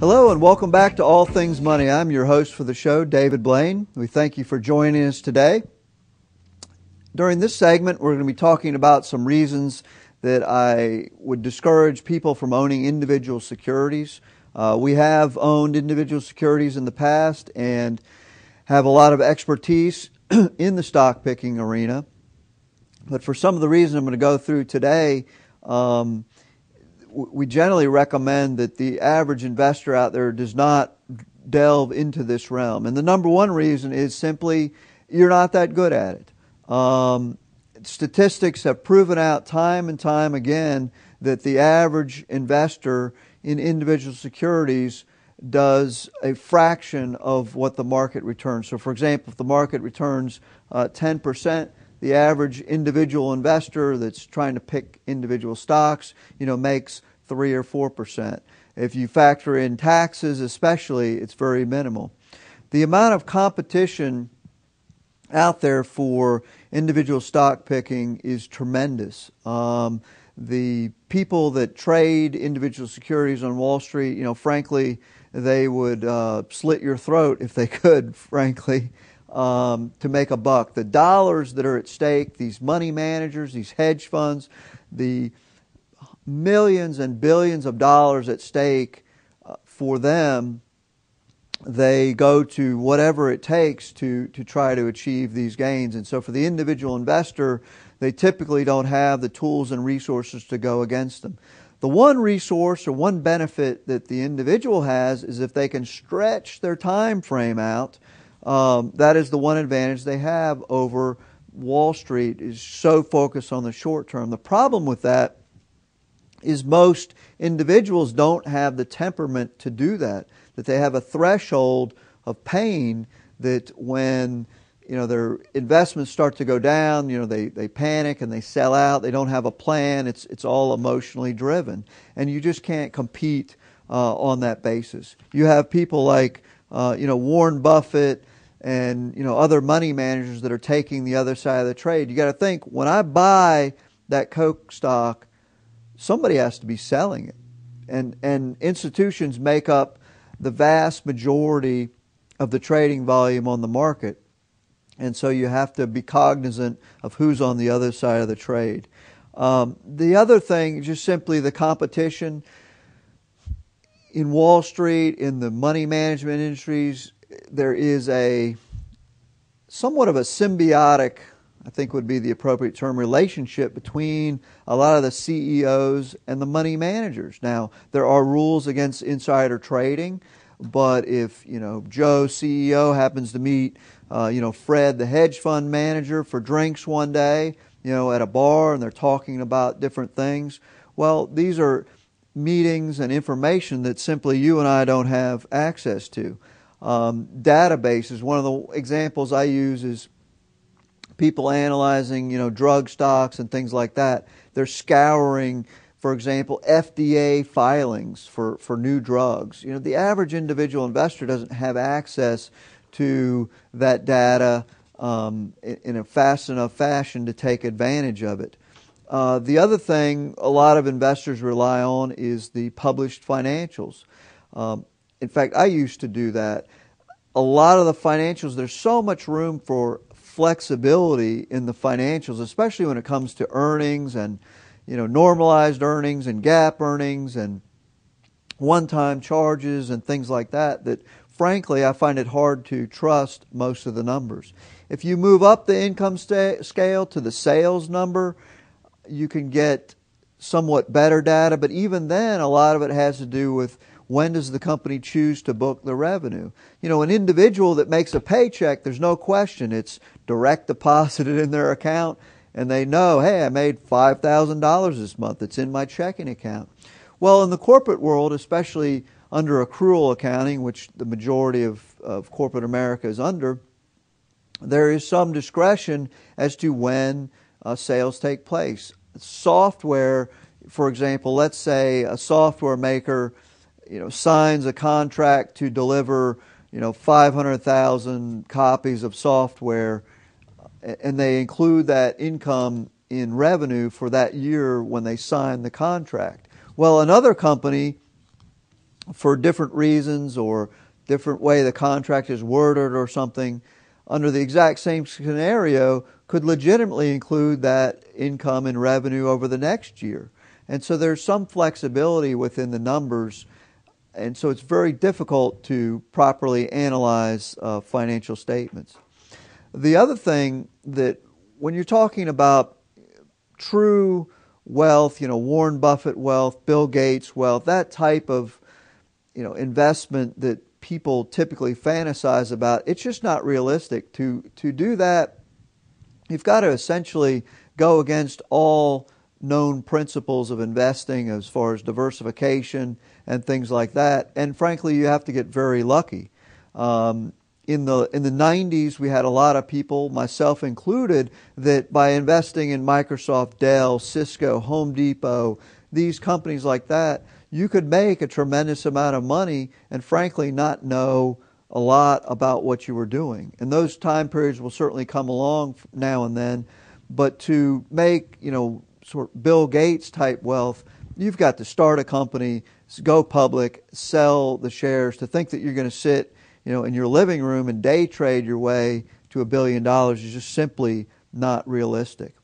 Hello and welcome back to All Things Money. I'm your host for the show, David Blain. We thank you for joining us today. During this segment, we're going to be talking about some reasons that I would discourage people from owning individual securities. We have owned individual securities in the past and have a lot of expertise in the stock picking arena. But for some of the reasons I'm going to go through today, we generally recommend that the average investor out there does not delve into this realm. And the number one reason is simply you're not that good at it. Statistics have proven out time and time again that the average investor in individual securities does a fraction of what the market returns. So for example, if the market returns 10%, the average individual investor that's trying to pick individual stocks, makes 3 or 4%. If you factor in taxes especially, it's very minimal. The amount of competition out there for individual stock picking is tremendous. The people that trade individual securities on Wall Street, frankly, they would slit your throat if they could, frankly, to make a buck. The dollars that are at stake, these money managers, these hedge funds, the millions and billions of dollars at stake for them, they go to whatever it takes to try to achieve these gains. And so for the individual investor, they typically don't have the tools and resources to go against them. The one resource or one benefit that the individual has is if they can stretch their time frame out. That is the one advantage they have over Wall Street, is so focused on the short term. The problem with that is most individuals don't have the temperament to do that they have a threshold of pain that when their investments start to go down, they panic and they sell out. They don't have a plan. It's all emotionally driven, and you just can't compete on that basis. You have people like Warren Buffett and other money managers that are taking the other side of the trade. You got to think, when I buy that Coke stock, somebody has to be selling it, and institutions make up the vast majority of the trading volume on the market. And so you have to be cognizant of who's on the other side of the trade. The other thing is just simply the competition in Wall Street, in the money management industries. There is a somewhat of a symbiotic, I think would be the appropriate term, relationship between a lot of the CEOs and the money managers. Now, there are rules against insider trading, but if Joe CEO happens to meet Fred the hedge fund manager for drinks one day at a bar, and they're talking about different things, well, these are meetings and information that simply you and I don't have access to. Databases, one of the examples I use is people analyzing drug stocks and things like that. They're scouring, for example, FDA filings for new drugs. The average individual investor doesn't have access to that data in a fast enough fashion to take advantage of it. The other thing a lot of investors rely on is the published financials. In fact, I used to do that. A lot of the financials, there's so much room for flexibility in the financials, especially when it comes to earnings and normalized earnings and GAAP earnings and one-time charges and things like that, that frankly I find it hard to trust most of the numbers. If you move up the income scale to the sales number, you can get somewhat better data, but even then a lot of it has to do with when does the company choose to book the revenue. An individual that makes a paycheck, there's no question, it's direct deposited in their account, and they know, hey, I made $5,000 this month. It's in my checking account. Well, in the corporate world, especially under accrual accounting, which the majority of corporate America is under, there is some discretion as to when sales take place. Software, for example, let's say a software maker signs a contract to deliver 500,000 copies of software, and they include that income in revenue for that year when they sign the contract. Well, another company for different reasons or different way the contract is worded or something, under the exact same scenario, could legitimately include that income and revenue over the next year. And so there's some flexibility within the numbers, and so it's very difficult to properly analyze financial statements. The other thing that when you're talking about true wealth, Warren Buffett wealth, Bill Gates wealth, that type of, investment that people typically fantasize about, it's just not realistic. To do that, you've got to essentially go against all known principles of investing as far as diversification and things like that. And frankly, you have to get very lucky. In the 90s, we had a lot of people, myself included, that by investing in Microsoft, Dell, Cisco, Home Depot, these companies like that, you could make a tremendous amount of money and frankly not know a lot about what you were doing. And those time periods will certainly come along now and then. But to make, sort of Bill Gates type wealth, you've got to start a company, go public, sell the shares. To think that you're going to sit, in your living room and day trade your way to $1 billion is just simply not realistic.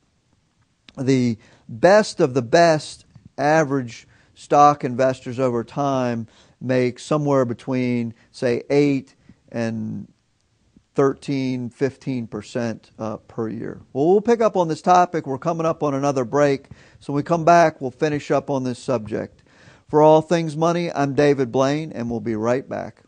The best of the best average stock investors over time make somewhere between, say, 8 and 13, 15% per year. Well, we'll pick up on this topic. We're coming up on another break. So when we come back, we'll finish up on this subject. For All Things Money, I'm David Blain, and we'll be right back.